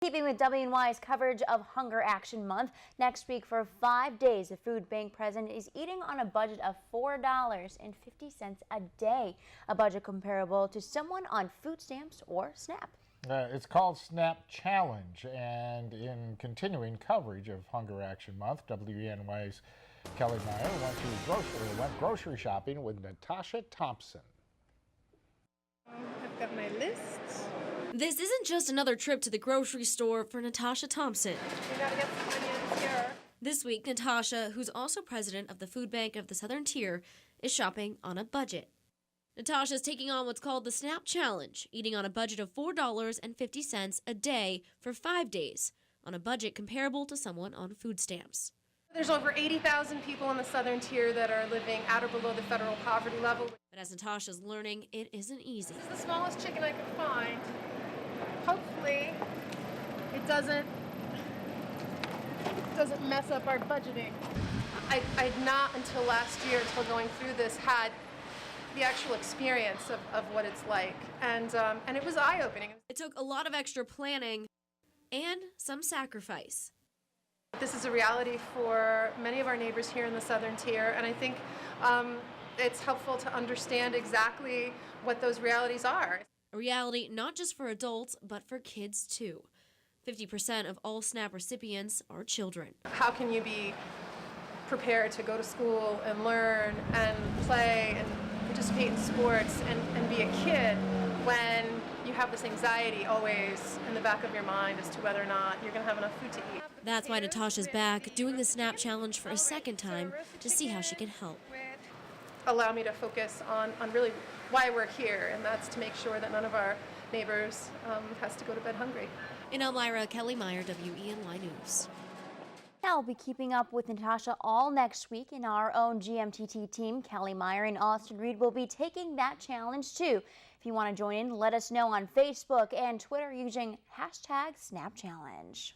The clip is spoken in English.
Keeping with WENY's coverage of Hunger Action Month, next week for 5 days, the food bank president is eating on a budget of $4.50 a day, a budget comparable to someone on food stamps or SNAP. It's called SNAP Challenge, and in continuing coverage of Hunger Action Month, WENY's Kellie Meyer went grocery shopping with Natasha Thompson. I've got my list. This isn't just another trip to the grocery store for Natasha Thompson. We gotta get some onions here. This week, Natasha, who's also president of the Food Bank of the Southern Tier, is shopping on a budget. Natasha's taking on what's called the SNAP Challenge, eating on a budget of $4.50 a day for 5 days, on a budget comparable to someone on food stamps. There's over 80,000 people in the Southern Tier that are living at or below the federal poverty level. But as Natasha's learning, it isn't easy. This is the smallest chicken I could find. Hopefully, it doesn't mess up our budgeting. I'd not until last year, until going through this, had the actual experience of what it's like, and it was eye-opening. It took a lot of extra planning and some sacrifice. This is a reality for many of our neighbors here in the Southern Tier, and I think it's helpful to understand exactly what those realities are. A reality not just for adults, but for kids too. 50% of all SNAP recipients are children. How can you be prepared to go to school and learn and play and participate in sports and be a kid when you have this anxiety always in the back of your mind as to whether or not you're going to have enough food to eat? That's why Natasha's back, doing the SNAP Challenge for a second time to see how she can help. Allow me to focus on really why we're here, and that's to make sure that none of our neighbors has to go to bed hungry. In Elmira, Kellie Meyer, WENY News. Now we'll be keeping up with Natasha all next week, in our own GMTT team. Kellie Meyer and Austin Reed will be taking that challenge too. If you want to join in, let us know on Facebook and Twitter using #SnapChallenge.